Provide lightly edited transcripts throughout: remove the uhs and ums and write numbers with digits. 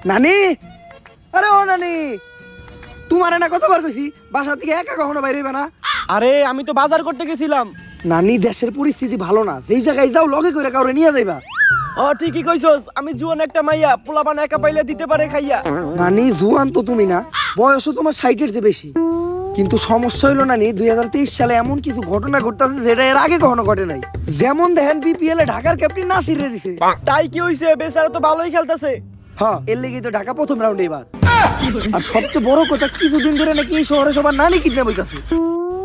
নানি, আরে ও নানি, তোমার না কতবার কইছি বাসা থেকে একা কখনো বাইরে হইবে না। আরে আমি তো বাজার করতে গেছিলাম। নানি, দেশের পরিস্থিতি ভালো না, যেই জায়গায় যাও লগে করে কাউরে নিয়ে যাইবা। ও ঠিকই কইছস, আমি জুয়ান একটা মাইয়া, পোলাপান একা পাইলে দিতে পারে খাইয়া। নানি, জুয়ান তো তুমি না, বয়সও তোমার 60-এর চেয়ে বেশি। কিন্তু সমস্যা হইলো নানি, 2023 সালে এমন কিছু ঘটনা ঘটতেছে যেটা এর আগে কখনো ঘটে নাই। যেমন দেখেন বিপিএল এ ঢাকার ক্যাপ্টেন নাসির রে দিছে। তাই কি হইছে? বেচারা তো ভালোই খেলতেছে। হ্যাঁ, এর লেগেই তো ঢাকা প্রথম রাউন্ডে এবার। আর সবচেয়ে বড় কথা, কিছুদিন ধরে নাকি এই শহরে সবার নানি কিডন্যাপ হইতাছে।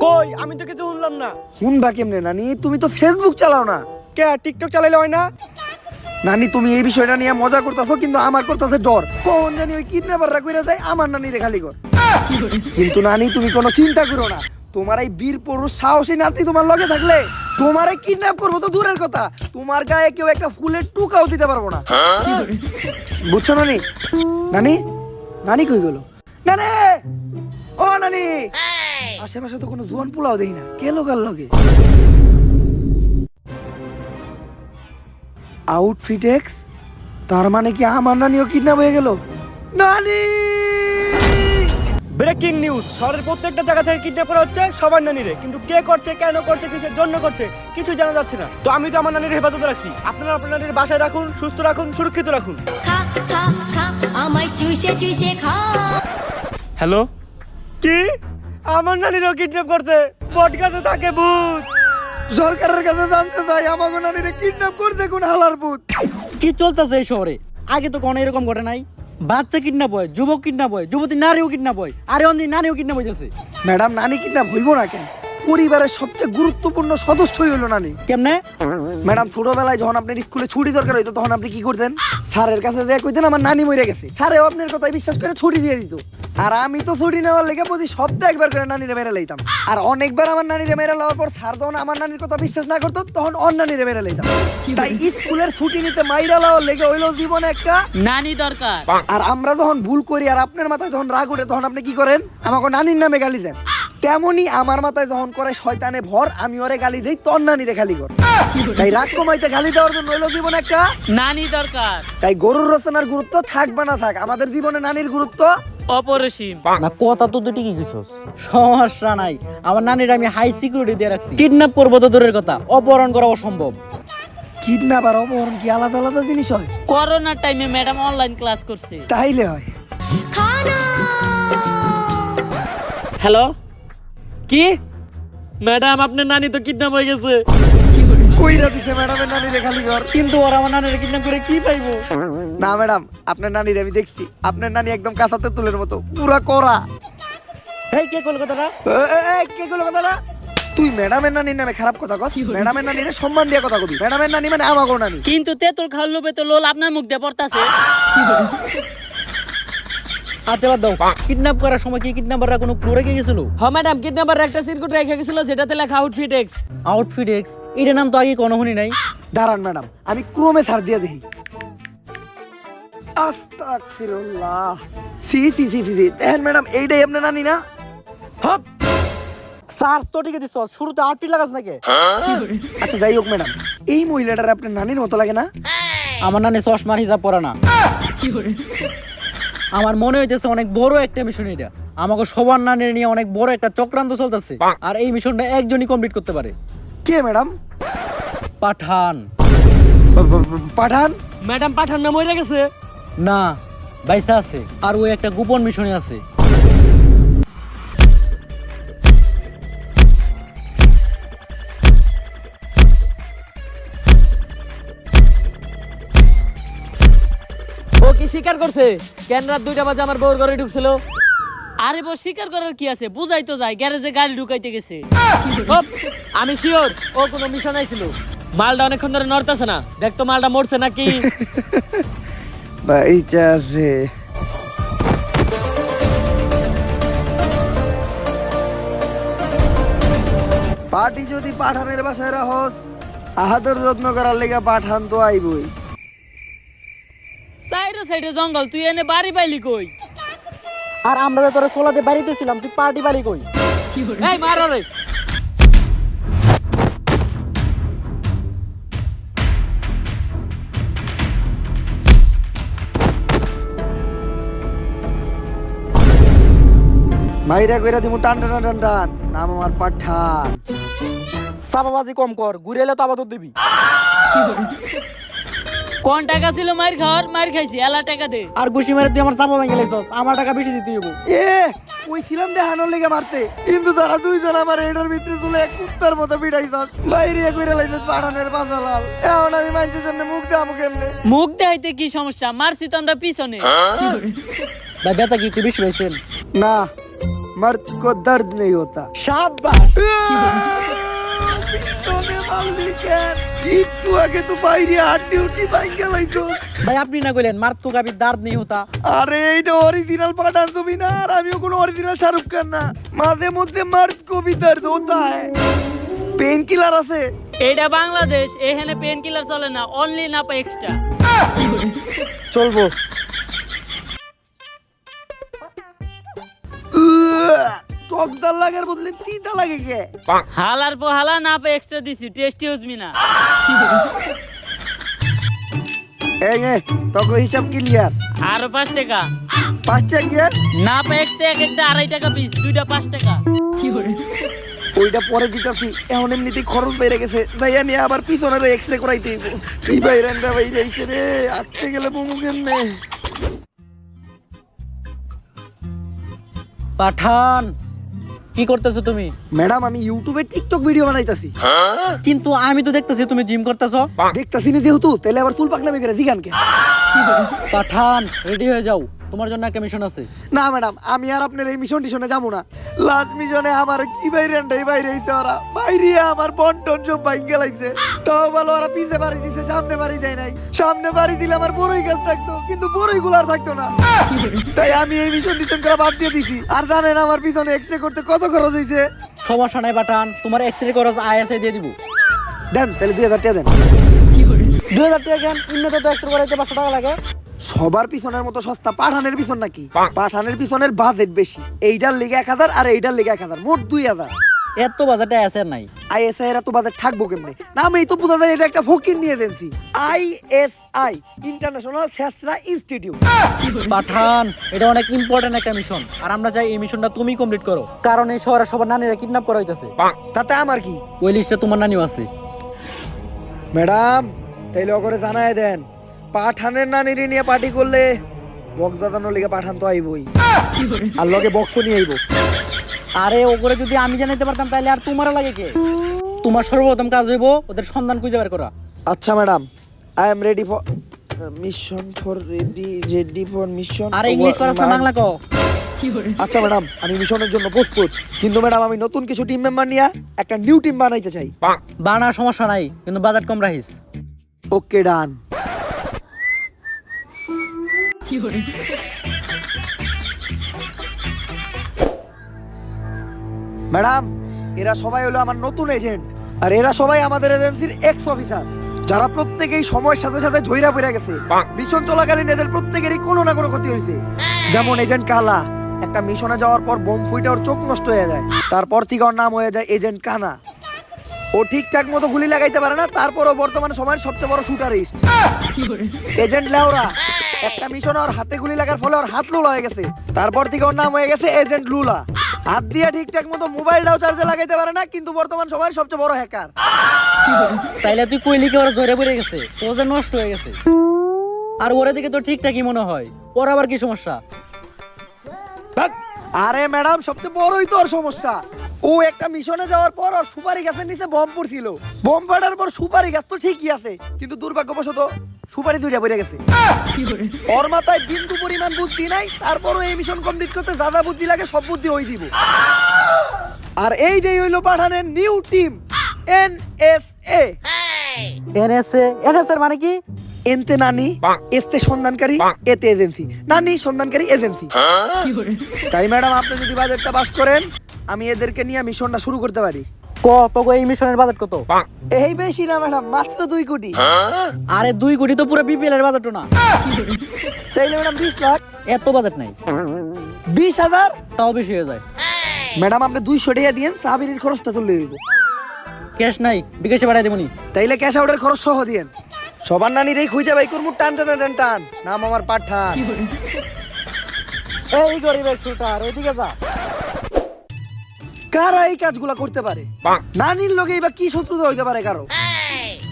কই, আমি তো কিছু শুনলাম না। শুনবা কেমনে নানি, তুমি তো ফেসবুক চালাও না। কে টিকটক চালাইলে হয় না? নানি, তুমি এই বিষয়টা নিয়ে মজা করতেছো, কিন্তু আমার করতেছে ডর। কখন জানি ওই কিডন্যাপাররা কইরা যায় আমার নানি রে খালি কর। কিন্তু নানি, তুমি কোনো চিন্তা করো না, তোমার এই বীর পুরুষ সাহসী নাতি তোমার লগে থাকলে তোমারে কিডন্যাপ করবো তো দূরের কথা, তোমার গায়ে কেউ একটা ফুলের টুকাও দিতে পারবো না। বুঝছো নানি? নানি, নানি কই গেল? নানি, ও নানি, আশেপাশে তো কোনো জোয়ান পোলাও দেখি না, কে লোকাল লগে? আউটফিট এক্স, তার মানে কি আমার নানিও কিডন্যাপ হয়ে গেল? নানি! ব্রেকিং নিউজ, শহরের প্রত্যেকটা জায়গা থেকে কিডন্যাপ করা হচ্ছে সবার নানিরে, কিন্তু কে করছে, কেন করছে, কিসের জন্য করছে কিছু জানা যাচ্ছে না। তো আমি তো আমার নানির হেফাজতে রাখছি, আপনারা আপনার নানির বাসায় রাখুন, সুস্থ রাখুন, সুরক্ষিত রাখুন। খা খা খা আমায় চুষে চুষে খা। হ্যালো, কি আমার নানিরও কিডন্যাপ করছে? পডকাস্টে থাকে ভূত। সরকারের কাছে জানতে চাই আমাকে নানিরে কিডন্যাপ করতে কোন হালার ভূত। কি চলতেছে এই শহরে? আগে তো কোনো এরকম ঘটে নাই। বাচ্চা কিডন্যাপ হয়, যুবক কিডন্যাপ হয়, যুবতী নারীও কিডন্যাপ হয়, আরে অন্যি নারীও কিডন্যাপ হইতেছে। ম্যাডাম, নানি কিডন্যাপ হইব না কেন? পরিবারের সবচেয়ে গুরুত্বপূর্ণ সদস্যই হলো নানি। কেমনে? ম্যাডাম, ছোটবেলায় যখন আপনার স্কুলে ছুটি দরকার হইতো তখন আপনি কি করতেন? স্যারের কাছে যে কইতেন আমার নানি মরে গেছে, স্যারেও আপনার কথায় বিশ্বাস করে ছুটি দিয়ে দিত। আর আমি তো ছুটি নেওয়ার লেগে প্রতি সপ্তাহে একবার করে নানিরে মেরে লইতাম। আর অনেকবার আমার নানিরে মেরে লওয়ার পর স্যার যখন আমার নানির কথা বিশ্বাস না করতো তখন অন্য নানিরে মেরে লইতাম। তাই স্কুলের ছুটি নিতে মাইরা লওয়ার লেগে হইলো জীবনে একটা নানি দরকার। আর আমরা যখন ভুল করি আর আপনার মাথায় যখন রাগ ওঠে তখন আপনি কি করেন? আমাকে নানির নামে গালি দেন। তেমনি আমার মাথায় যখন করে শয়তানে ভর, আমি ওরে গালি দেই, তোর নানিরে গালি কর। তাই রাগ কমাইতে গালি দেওয়ার জন্য হইলো জীবনে একটা নানি দরকার। তাই গরুর রচনার গুরুত্ব থাক বা না থাক, আমাদের জীবনে নানির গুরুত্ব অপরিসীম। না, কথা তো তুই ঠিকই কইছস। সমস্যা নাই, আমার নানির আমি হাই সিকিউরিটি দিয়ে রাখছি। কিডন্যাপ করবো তো দূরের কথা, অপহরণ করা অসম্ভব। কিডন্যাপ আর অপহরণ কি আলাদা আলাদা জিনিস হয়? করোনার টাইমে ম্যাডাম অনলাইন ক্লাস করছে। তাইলে হয়। হ্যালো, কি ম্যাডাম আপনার নানি তো কিডন্যাপ হয়ে গেছে। কইরা দিছে ম্যাডামের নানিরে খালি কর। কিন্তু ওরা আমার নানির কিডন্যাপ করে কি পাইবো? না ম্যাডাম, আপনার নানিরে আমি দেখছি, আপনার নানি একদম কাঁচাতে তুলের মতো পুরা করা। এই কে কল কথাটা? কে গুলো কথা না? তুই ম্যাডামের নানির নামে খারাপ কথা কস? ম্যাডামের নানিরে সম্মান দিয়ে কথা কবি। ম্যাডামের নানি মানে আমাগো নানি। কিন্তু তেতুল খাওয়ার লোভে তো লোল আপনার মুখ দিয়ে পড়তাছে। আচ্ছা বাদ দাও, কিডন্যাপ করার সময় কি কিডন্যাপাররা কোনো ক্লু রেখে গেছিল? হ্যাঁ ম্যাডাম, কিডন্যাপার একটা সিরকুট রেখে গেছিল যেটাতে লেখা আউটফিট এক্স। আউটফিট এক্স, এটার নাম তো আগে কোনো শুনি নাই। দাঁড়ান ম্যাডাম, আমি ক্রমে ছাড় দিয়ে দেখি। আস্তাগফিরুল্লাহ। সি সি সি সি, দেখেন ম্যাডাম, এইটাই আপনার নানি না? হপ, সার্চ তো ঠিকই দিছ, শুরুতে আউটফিট লাগাস নাকি? আচ্ছা যাই হোক ম্যাডাম, এই মহিলাটার আপনার নানির মতো লাগে না? আমার নানি চশমার হিসাব পরে না। আমার মনে হইতেছে অনেক বড় একটা মিশন এটা। আমাকে সবার নানির নিয়ে অনেক বড় একটা চক্রান্ত চলতেছে, আর এই মিশনটা একজনই কমপ্লিট করতে পারে। কে ম্যাডাম? পাঠান। পাঠান? ম্যাডাম পাঠান না মরে গেছে? না, বাইসা আছে, আর ওই একটা গোপন মিশনে আছে। ও কি স্বীকার করছে কেন রাত 2টা বাজে আমার বউর ঘরে ঢুকছিল? আরে বউ স্বীকার করার কি আছে, বুঝাই তো যায় গ্যারেজে গাড়ি ঢুকাইতে গেছে। হপ, আমি শিওর ও কোনো মিশন আইছিল। মালটা অনেকক্ষণ ধরে নড়তেছে না, দেখতো মালটা মরছে নাকি। বাইচা আছে। পার্টি যদি পাঠানের বাসায় রাহস, আহাদের যত্ন করার লেগে পাঠান তো আইবই। সাইডে সাইডে জঙ্গল, তুই এনে বাড়ি পাইলি কই? আর আমরা তো তোরা সোলাতে বাড়িতে ছিলাম, তুই পার্টি বাড়ি কই? এই মারো রে। মাইরা কইরা দিমু টান টান টান টান, নাম আমার পাঠান। চাপাবাজি কম কর, ঘুরে এলে তো আবার তোর দিবি। কোন টাকা ছিল মার খাওয়ার? মার খাইছি, এলা টাকা দে। আর ঘুষি মেরে তুই আমার চাপা ভেঙে লাইছস, আমার টাকা বেশি দিতে হইব। এ কইছিলাম দেখানোর লেগে মারতে, কিন্তু তারা দুইজন আমার এটার ভিতরে তুলে এক কুত্তার মতো পিটাইছস, বাইরে কইরা লাইছস পাঠানের পাঁচালাল। এখন আমি মানুষের সামনে মুখ দেখাবো কেমনে? মুখ দেখাইতে কি সমস্যা? মারছি তো আমরা পিছনে। ভাই ব্যথা কি তুই বেশি পাইছেন? না, मर्द को दर्द नहीं होता। শাবাশ। তোনে মারলি কেন? একটু আগে তো বাইরে হাড্ডি উঠি ভাঙ্গা লাইছস। ভাই আপনি না কইলেন মার্দ কো কাবি দর্দ नहीं होता। আরে এইটা অরিজিনাল পাঠান তুমি না, আর আমিও কোনো অরিজিনাল শাহরুখ খান না। মাঝে মধ্যে मर्द को भी दर्द होता है। পেন কিলার আছে। এটা বাংলাদেশ, এখানে পেন কিলার চলে না, অনলি নাপা এক্সট্রা। চলবো। টকদার লাগার বদলে তিতা লাগে কে? হালার পর হালা নাপা এক্সট্রা দিছি, টেস্টি হজমি না। এই তোকে হিসাব ক্লিয়ার। আরো 5 টাকা। 5 টাকা? নাপা এক্সট্রা এক একটা 2.5 টাকা পিস, দুইটা 5 টাকা। ওইটা পরে দিতেছি, এখন এমনিতেই খরচ বেড়ে গেছে, যাইয়া নিয়ে আবার পিছনের এক্সরে করাইতে হইব। এই বাইরান্ডা বাইরে আইছে রে, আসতে গেলে বমু কেমনে? পাঠান কি করতেছো তুমি? ম্যাডাম আমি ইউটিউবে টিকটক ভিডিও বানাইতাছি। কিন্তু আমি তো দেখতেছি তুমি জিম করতেছো। দেখতাছি না যেহেতু, তাহলে আবার চুল পাকনামি করে জিগান কে? পাঠান রেডি হয়ে যাও, তোমার জন্য একটা মিশন আছে। না ম্যাডাম, আমি আর আপনার এই মিশন টিশনে যাবো না। লাস্ট মিশনে আমার কি বাইরান্ডাই বাইরে হইছে, ওরা বাইরে আমার বন্টন সব ভাঙ্গা লাইছে। তাও ভালো ওরা পিছে বাড়ি দিছে, সামনে বাড়ি যায় নাই। সামনে বাড়ি দিলে আমার বড়ই গাছ থাকতো, কিন্তু বড়ই গুলো আর থাকতো না। তাই আমি এই মিশন টিশন করে বাদ দিয়ে দিছি। আর জানেন আমার পিছনে এক্সরে করতে কত খরচ হইছে? সমস্যা নাই পাঠান, তোমার এক্সরে খরচ আইএসআই দিয়ে দিব। দেন তাহলে 2000 টাকা দেন। 2000 টাকা কেন? উন্নত তো এক্সরে করাইতে 500 টাকা লাগে। সবার পিছনের মতো সস্তা পাঠানের পিছন নাকি? পাঠানের পিছনের বাজেট বেশি, এইটার লেগে 1000 আর এইটার লেগে 1000, মোট 2000। এত বাজেট আইএসআই নাই। আইএসআই এর এত বাজেট থাকবো কেমনে? নামেই তো বোঝা যায় এটা একটা ফকির নিয়ে এজেন্সি। আইএসআই ইন্টারন্যাশনাল স্যাসরা ইনস্টিটিউট। পাঠান এটা অনেক ইম্পর্টেন্ট একটা মিশন, আর আমরা চাই এই মিশনটা তুমি কমপ্লিট করো, কারণ এই শহরে সবার নানিরা কিডন্যাপ করা হইতাছে। তাতে আমার কি? ওই লিস্টে তোমার নানিও আছে। ম্যাডাম তাইলে ওকে জানায় দেন, পাঠানের নানিরে নিয়ে পার্টি করলে বক্স বাজানোর লেগে পাঠান তো আইবই, আর লগে বক্সও নিয়ে আইবো। আরে ওগুলো যদি আমি জানাইতে পারতাম তাহলে আর তোমার লাগে কে? তোমার সর্বপ্রথম কাজ হইব ওদের সন্ধান খুঁজে বের করা। আচ্ছা madam, I am ready for mission, for ready for mission. আরে ইংলিশ পারছ না, বাংলা কও। আচ্ছা ম্যাডাম, আমি মিশনের জন্য প্রস্তুত, কিন্তু ম্যাডাম আমি নতুন কিছু টিম মেম্বার নিয়ে একটা নিউ টিম বানাইতে চাই। বানা সমস্যা নাই, কিন্তু বাজেট কম রাখিস। ওকে ডান। ম্যাডাম এরা সবাই হলো আমার নতুন এজেন্ট, আর এরা সবাই আমাদের এজেন্সির এক্স অফিসার, যারা প্রত্যেকেই সময়ের সাথে সাথে ঝইরা পড়ে গেছে। মিশন চলাকালীন এদের প্রত্যেকেরই কোনো না কোনো ক্ষতি হয়েছে। যেমন এজেন্ট কালা, একটা মিশনে যাওয়ার পর বোম ফুইটা ওর চোখ নষ্ট হয়ে যায়, তারপর থেকে ওর নাম হয়ে যায় এজেন্ট কানা। ও ঠিকঠাক মতো গুলি লাগাইতে পারে না, তারপরও বর্তমান সময়ের সবচেয়ে বড় শুটারিস্ট। এজেন্ট লেওরা, একটা মিশনে ওর হাতে গুলি লাগার ফলে ওর হাত লুলা হয়ে গেছে, তারপর থেকে ওর নাম হয়ে গেছে এজেন্ট লুলা। হাত দিয়ে ঠিকঠাক মতো মোবাইলটাও চার্জে লাগাইতে পারে না, কিন্তু বর্তমান সময়ের সবচেয়ে বড় হ্যাকার। তাইলে তুই কইলি কি ওরা জোরে পড়ে গেছে, ও যে নষ্ট হয়ে গেছে। আর ওরা দিকে তো ঠিকঠাকই মনে হয়, ওর আবার কি সমস্যা? আরে ম্যাডাম সবচেয়ে বড়ই তো ওর সমস্যা। ও একটা মিশনে যাওয়ার পর ওর সুপারি গাছের নিচে বম পড়ছিল, বম পড়ার পর সুপারি গাছ তো ঠিকই আছে, কিন্তু দুর্ভাগ্যবশত সুপারি দুইটা পড়ে গেছে। ওর মাথায় বিন্দু পরিমাণ বুদ্ধি নাই, তারপরও এই মিশন কমপ্লিট করতে যা যা বুদ্ধি লাগে সব বুদ্ধি ওই দিব। আর এইটাই হইলো পাঠানের new team NSA. NSA, NSA এর মানে কি? এনতে নানি, এসতে সন্ধানকারী, এতে এজেন্সি, নানি সন্ধানকারী এজেন্সি। তাই ম্যাডাম আপনি যদি বাজেটটা পাস করেন, আমি এদেরকে নিয়ে মিশনটা শুরু করতে পারি। ক তোকে এই মিশনের বাজেট কত? এই বেশি না ম্যাডাম, মাত্র 2 কোটি। আরে 2 কোটি তো পুরো বিপিএল এর বাজেটও না। তাইলে ম্যাডাম 20 লাখ। এত বাজেট নাই। 20,000 তাও বেশি হয়ে যায়। ম্যাডাম আপনি 200 টাকা দিয়েন, সাবিরির খরচটা তুললে হইব। ক্যাশ নাই, বিকাশে পাঠাই দেবনি। তাইলে ক্যাশ আউটের খরচ সহ দিয়েন। সবার নানির এই খুঁজে বাই করমু টান টান টান টান, নাম আমার পাঠান। এই গরিবের শুটার ওইদিকে যা। কারা এই কাজগুলা করতে পারে? নানির লগে বা কি শত্রুতা হইতে পারে কারো?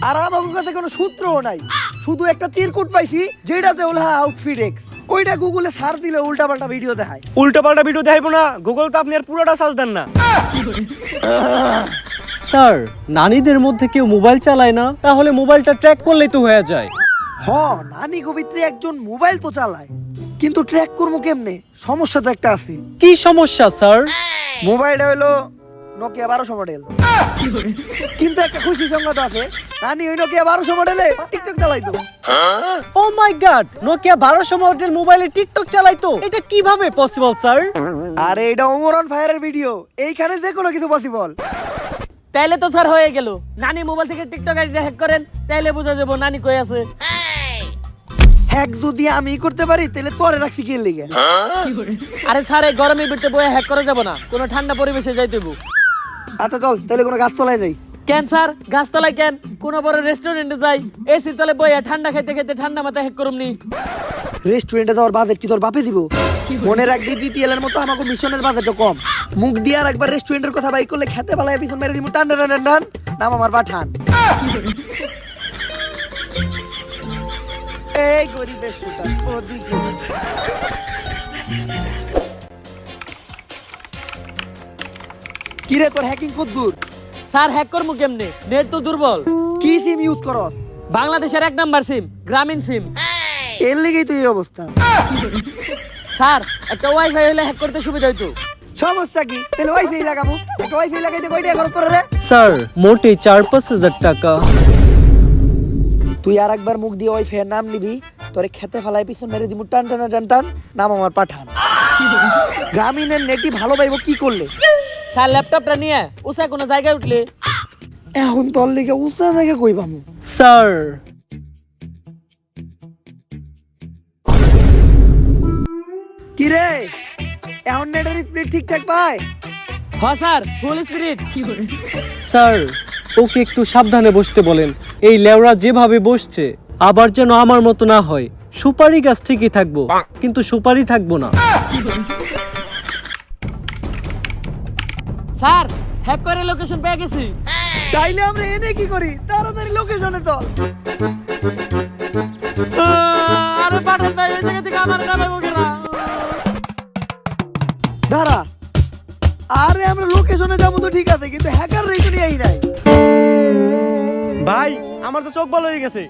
আর আমার কাছে কোনো সূত্রও নাই, শুধু একটা চিরকুট পাইছি যেটাতে হলো আউটফিট এক্স। ওইটা গুগলে সার্চ দিলে উল্টাপাল্টা ভিডিও দেখায়। উল্টো-পাল্টা ভিডিও দেখাইবো না, গুগল তো আপনি আর পুরোটা সার্চ দেন না। স্যার, নারীদের মধ্যে কেউ মোবাইল চালায় না, তাহলে মোবাইলটা ট্র্যাক করলেই তো হয়ে যায়। হ, নানি কবিত্রী একজন মোবাইল তো চালায়, কিন্তু ট্র্যাক করবো কেমনে? সমস্যা তো একটা আছে। কি সমস্যা স্যার? মোবাইলটা হলো নোকিয়া 1200 মডেল, কিন্তু একটা খুশি সংবাদ আছে, নানি ওই নোকিয়া 1200 মডেলে টিকটক চালাইতো। ও মাই গড, নোকিয়া 1200 মডেল মোবাইলে টিকটক চালাইতো? এটা কিভাবে পসিবল স্যার? আরে এটা ওমরান ফায়ারের ভিডিও, এইখানে যে কোনো কিছু পসিবল। তাইলে তো স্যার হয়ে গেল। নানি মোবাইল থেকে টিকটক আইডি হ্যাক করেন, তাইলে বোঝা যাবো নানি কই আছে। হ্যাক যদি আমি করতে পারি তাহলে তোরে রাখছি কি লিগে? আরে স্যার, এই গরমের ভিতরে বয়ে হ্যাক করা যাবো না, কোনো ঠান্ডা পরিবেশে যাইতে হইবো। আচ্ছা চল তাহলে কোনো গাছ তলায় যাই। কেন স্যার, গাছতলায় কেন? কোনো বড় রেস্টুরেন্টে যাই, এসি তলে বইয়া ঠান্ডা খাইতে খাইতে ঠান্ডা মাথায় হ্যাক করুমনি। রেস্টুরেন্টে যাওয়ার বাজেট কি তোর বাপে দিব? মনে রাখবি বিপিএল এর মতো আমাকে মিশনের বাজেটও কম। মুখ দিয়ে আর একবার রেস্টুরেন্টের কথা বাইক করলে খেতে পালায় পিছন মেরে দিব, টান টান টান টান, নাম আমার পাঠান। এই গরিবের শুটার ওদিকে। কিরে তোর হ্যাকিং কত দূর? স্যার, হ্যাক করবো কেমনে? নেট তো দুর্বল। কি সিম ইউজ করস? বাংলাদেশের 1 নাম্বার সিম, গ্রামীণ সিম। এর লেগেই তো এই অবস্থা। স্যার, একটা ওয়াইফাই হলে হ্যাক করতে সুবিধা হইতো। সমস্যা কি? তাহলে ওয়াইফাই লাগাবো। একটা ওয়াইফাই লাগাইতে কয় টাকা খরচ করে রে? স্যার, মোটে 4-5 হাজার টাকা। তুই আর একবার মুখ দিয়ে ওয়াইফাই এর নাম নিবি, তোরে খেতে ফেলায় পিছন মেরে দিব, টান টান টান টান, নাম আমার পাঠান। গ্রামীণের নেটই ভালো পাইবো কি করলে? স্যার, ল্যাপটপটা নিয়ে উষা কোনো জায়গায় উঠলে। এখন তোর লেগে উঁচা জায়গা কই পামু? স্যার, কি রে, এখন নেটের স্পিড ঠিকঠাক পায়? হ্যাঁ স্যার, ফুল স্পিরিট। স্যার ওকে একটু সাবধানে বসতে বলেন। এই লেওরা যেভাবে বসছে, আবার যেন আমার মতো না হয়। সুপারি গাছ ঠিকই থাকবো, কিন্তু সুপারি থাকবো না। স্যার, হ্যাক করে লোকেশন পেয়ে গেছি। তাইলে আমরা এনে কি করি? তাড়াতাড়ি লোকেশনে চল। আরে পাঠান ভাই, এই জায়গা থেকে আমার কাছে বকেরা। দাঁড়া, আরে আমরা লোকেশনে যাবো তো ঠিক আছে, কিন্তু হ্যাকার রেখে নিয়েই নাই। ভাই, আমার তো চোখ ভালো হয়ে গেছে।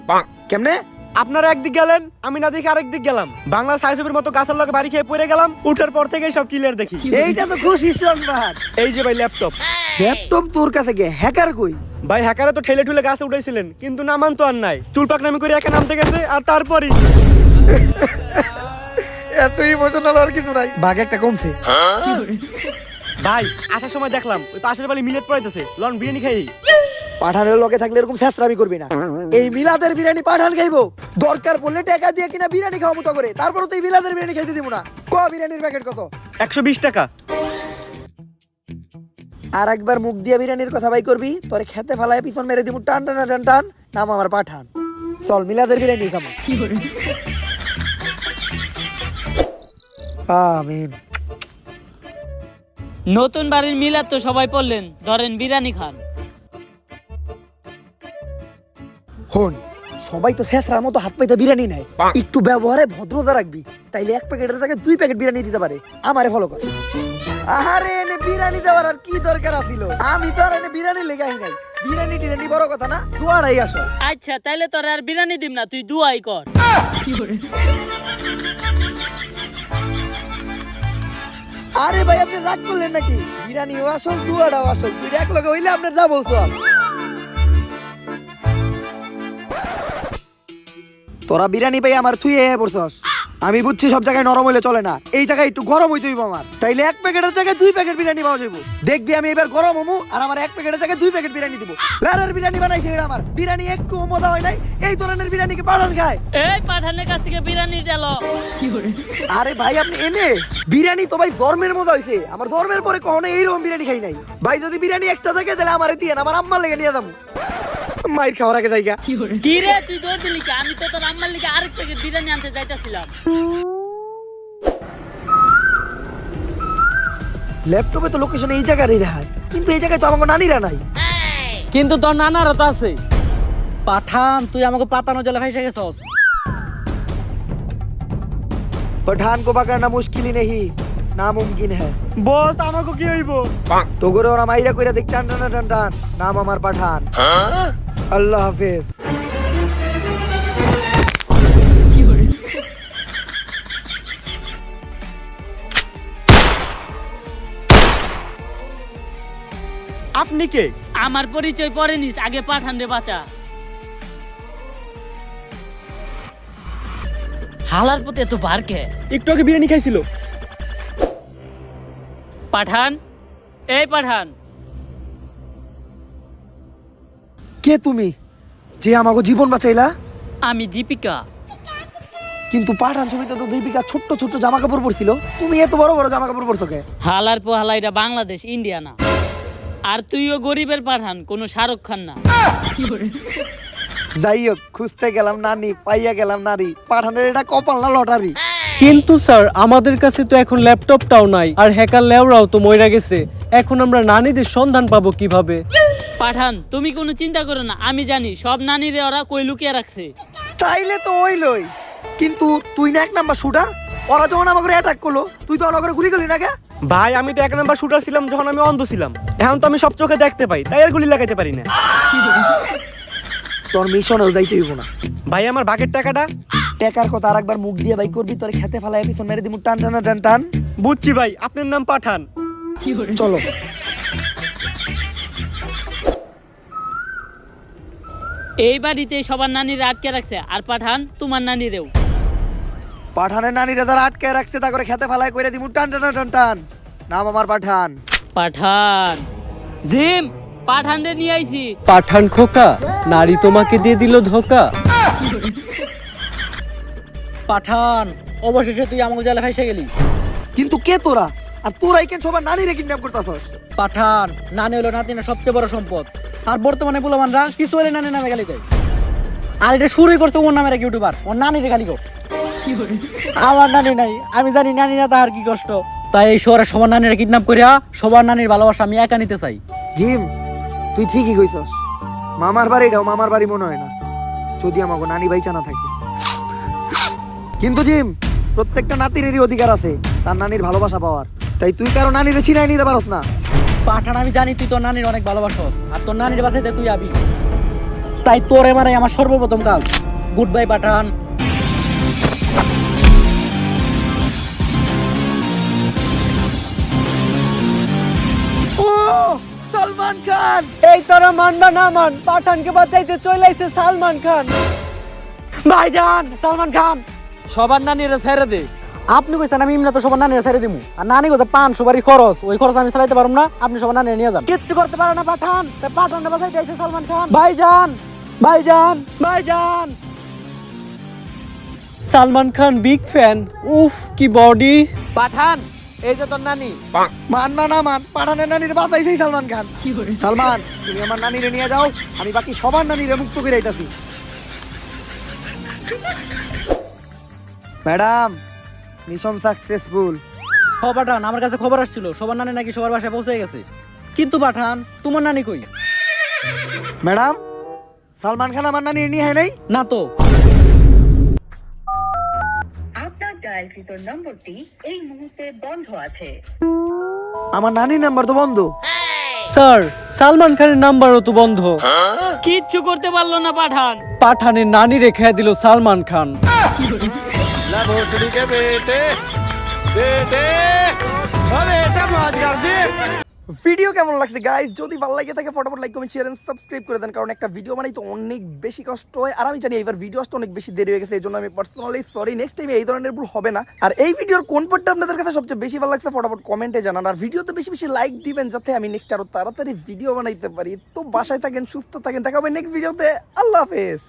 কেমনে? আপনারা একদিক গেলেন, আমি না দেখে আরেক দিক গেলাম। বাংলা সাইসবের মতো গাছের লগে বাড়ি খেয়ে পড়ে গেলাম। উঠার পর থেকেই সব ক্লিয়ার দেখি। এইটা তো খুশি সংবাদ। এই যে ভাই ল্যাপটপ। ল্যাপটপ তোর কাছে গে, হ্যাকার কই? ভাই, হ্যাকারে তো ঠেলে ঠুলে গাছে উঠাইছিলেন, কিন্তু নামান তো আর নাই। চুলপাক নামি করে একা নামতে গেছে, আর তারপরই এত ইমোশনাল আর কিছু নাই, ভাগ একটা কমছে। ভাই, আসার সময় দেখলাম ওই পাশের বাড়ি মিলেট পড়াইতেছে, লন বিরিয়ানি খাই। পাঠানের লগে থাকলে এরকম ছেঁচড়ামি করবি না। এই মিলাদের বিরিয়ানি পাঠান খাইবো, দরকার পড়লে টাকা দিয়ে কিনা বিরিয়ানি খাওয়াবো তো করে, তারপর তো এই মিলাদের বিরিয়ানি খাইতে দিব না। ক বিরিয়ানির প্যাকেট কত? 120 টাকা। আর একবার মুখ দিয়ে বিরিয়ানির কথা বাই করবি, তোরে খেতে ফেলায় পিছন মেরে দিব, টান টান টান টান, নাম আমার পাঠান। চল মিলাদের বিরিয়ানি খাবো। আমিন। নতুন বাড়ির মিলাদ তো সবাই পড়লেন, ধরেন বিরিয়ানি খান। হন, সবাই তো ছেঁচড়ার মতো হাত পাইতে বিরিয়ানি নেয়, একটু ব্যবহারে ভদ্রতা রাখবি, তাইলে 1 প্যাকেটের জায়গায় 2 প্যাকেট বিরিয়ানি দিতে পারে। আমারে ফলো কর। আরে এনে বিরিয়ানি দেওয়ার আর কি দরকার আছিল? আমি তো আর এনে বিরিয়ানি লেগাই নাই। বিরিয়ানি টিরানি বড় কথা না, দোয়ারাই আসো। আচ্ছা, তাইলে তোর আর বিরিয়ানি দিম না, তুই দুয়াই কর। আরে ভাই, আপনি রাগ করলেন নাকি? বিরিয়ানিও আসল, দুয়ারাও আসল, তুই এক লগে হইলে আপনার যা বলছো। তোরা বিরিয়ানি পাই আমার থুয়ে পড়ছস। আমি বুঝছি সব জায়গায় নরম হইলে চলে না, এই জায়গায় একটু গরম হইতে হইব আমার। তাইলে 1 প্যাকেটের জায়গায় 2 প্যাকেট বিরিয়ানি পাওয়া যাবো। দেখবি আমি এবার গরম হমু, আর আমার 1 প্যাকেটের জায়গায় 2 প্যাকেট বিরিয়ানি দিব। লারের বিরিয়ানি বানাইছি এটা আমার। বিরিয়ানি একটু মজা হয় নাই, এই ধরনের বিরিয়ানিকে পাঠান খায়। এই পাঠানের কাছ থেকে বিরিয়ানি ডালো। আরে ভাই, আপনি এনে বিরিয়ানি তো ভাই ধর্মের মজা হইছে। আমার ধর্মের পরে কখনো এইরকম বিরিয়ানি খাই নাই ভাই। যদি বিরিয়ানি একটা থাকে তাহলে আমারে দিয়ে আমার আম্মার লেগে নিয়ে যাবো। মাইর খাওয়ার আগে জায়গা কি রে, তুই দৌড় দিলি কে? আমি তো তোর আম্মার লিগে আরেক প্যাকেট বিরিয়ানি আনতে যাইতাছিলাম। ল্যাপটপে তো লোকেশন এই জায়গারই দেখায়, কিন্তু এই জায়গায় তো আমাকে নানিরা নাই। কিন্তু তোর নানারও তো আছে। পাঠান তুই আমাকে পাতানো জলে ভাইসা গেছস। पठान को पकड़ना मुश्किल ही नहीं नामुमकिन है। বস আমাকে কি হইব? तो गुरु और माइरा कोई देख टान टान टान टान नाम हमार पठान। अल्लाह हाफिज। আপনি কে? আমার পরিচয় পরে নিস, আগে পাঠান রে বাঁচা। হালার প্রতি এত বার কে? একটু আগে বিরিয়ানি খাইছিল। পাঠান, এই পাঠান। কে তুমি যে আমাকে জীবন বাঁচাইলা? আমি দীপিকা। কিন্তু পাঠান ছবিতে তো দীপিকা ছোট্ট ছোট্ট জামা কাপড় পরছিল, তুমি এত বড় বড় জামা কাপড় পরছো কে? হালার পোহালা, এটা বাংলাদেশ, ইন্ডিয়া না। আর তুইও গরিবের পাঠান, কোনো শাহরুখ খান না। যাই হোক, খুঁজতে গেলাম নানি, পাইয়া গেলাম নারী। পাঠানের এটা কপাল না লটারি? কিন্তু স্যার আমাদের কাছে তো এখন ল্যাপটপটাও নাই, আর হ্যাকার লেওরাও তো মইরা গেছে। এখন আমরা নানীদের সন্ধান পাবো কিভাবে? পাঠান, তুমি কোনো চিন্তা করো না, আমি জানি সব নানিরে ওরা কই লুকিয়ে রাখছে। তাইলে তো ওইলই। কিন্তু তুই না এক নাম্বার শুটার, ওরা যখন আমাকে অ্যাটাক করলো তুই তো অনগরে গুলি করলি না কে? ভাই আমি তো 1 নাম্বার শুটার ছিলাম যখন আমি অন্ধ ছিলাম। এখন তো আমি সব চোখে দেখতে পাই, তাই আর গুলি লাগাইতে পারি না। তোর মিশনেও যাইতে হইব না। ভাই আমার ভাগের টাকাটা? টেকার কথা আরেকবার মুখ দিয়ে ভাই করবি, তোর খেতে ফেলায় পিছন মেরে দিমু টান টান টান টান। বুঝছি ভাই, আপনার নাম পাঠান। চলো। এই বাড়িতে সবার নানিরে আটকে রাখছে, আর পাঠান তোমার নানিরেও। পাঠানের নানিরা তারা আটকে রাখছে, তা করে খেতে ফেলায় করে দিমু টান টান টান টান। নাম আমার পাঠান। পাঠান, জিম, পাঠান রে নিয়ে আইছি। পাঠান খোকা, নারী তোমাকে দিয়ে দিল ধোকা। পাঠান অবশেষে তুই আমাকে জলে ভাইসা গেলি। কিন্তু কে তোরা? আর তোরাই কেন সবার নানিরে কিডন্যাপ করতাছস? পাঠান নানি হলো নাতিনের সবচেয়ে বড় সম্পদ, আর বর্তমানে বুলামানরা কিছু হলে নানি নামে গালি দেয়। আর এটা শুরুই করছে ওর নামের এক ইউটিউবার, ওর নানিরে গালি কর। আমার নানি নাই, আমি জানি নানি না তাহার কি কষ্ট। তাই এই শহরে সবার নানিরা কিডন্যাপ করিয়া সবার নানির ভালোবাসা আমি একা নিতে চাই। জিম, তুই ঠিকই কইছস। মামার বাড়িটাও মামার বাড়ি মনে হয় না, যদি আমাকে নানি বাইচা না থাকে। কিন্তু জিম, প্রত্যেকটা নাতিরেরই অধিকার আছে তার নানির ভালোবাসা পাওয়ার। তাই তুই কারো নানিরে ছিনাই নিতে পারস না। পাঠান আমি জানি তুই তোর নানির অনেক ভালোবাসস, আর তোর নানির বাসাইতে তুই আবি। তাই তোরে মারাই আমার সর্বপ্রথম কাজ। গুড বাই পাঠান। ও সালমান খান! এই তারা মানবা না মান, পাঠানকে বাঁচাইতে চলে আইছে সালমান খান। ভাইজান সালমান খান, সবার নানিরে ছেড়ে দে। আপনি কইছেন আমি ইমনা তো সবার নানিরা ছেড়ে দিমু, আর নানি কথা 500 বাড়ি খরচ, ওই খরচ আমি চালাইতে পারবো না। আপনি সবার নানিরা নিয়ে যান। কিচ্ছু করতে পারে না পাঠান, তাই পাঠানটা বাঁচাইতে আইছে সালমান খান। ভাইজান ভাইজান ভাইজান। Salman Khan big fan. উফ কি বডি। পাঠান, এই যে তোর নানি। মানবা না মান, পাঠানের নানিরে বাঁচাইছেই সালমান খান। সালমান, তুমি আমার নানিরে নিয়ে যাও, আমি বাকি সবার নানিরে মুক্ত করে আইতাছি। Madam, mission successful. হ পাঠান, আমার কাছে খবর আসছিল সবার নানি নাকি সবার বাসায় পৌঁছে গেছে। কিন্তু পাঠান তোমার নানি কই? ম্যাডাম, সালমান খান আমার নানিরে নিয়ে হয় নাই? না তো। আপনার ডায়ালকৃত নম্বরটি এই মুহূর্তে বন্ধ আছে। আমার নানির নাম্বার তো বন্ধ। স্যার সালমান খানের নাম্বারও তো বন্ধ। কিচ্ছু করতে পারলো না পাঠান। পাঠানের নানি রেখে দিল সালমান খান। ভিডিও কেমন লাগছে গাইস? যদি ভালো লাগে থাকে ফটাফট like comment share and subscribe করে দেন, কারণ একটা ভিডিও বানাই তো অনেক বেশি কষ্ট হয়। আর আমি জানি এবার ভিডিও আসতে অনেক বেশি দেরি হয়ে গেছে, এই জন্য আমি পার্সোনালি সরি। নেক্সট টাইম এই ধরনের ভুল হবে না। আর এই ভিডিওর কোন পার্টটা আপনাদের কাছে সবচেয়ে বেশি ভালো লাগছে ফটাফট কমেন্টে জানান, আর ভিডিওতে বেশি বেশি লাইক দিবেন যাতে আমি নেক্সট আরো তাড়াতাড়ি ভিডিও বানাইতে পারি। তো বাসায় থাকেন, সুস্থ থাকেন, দেখা হবে নেক্সট ভিডিওতে। আল্লাহ হাফেজ।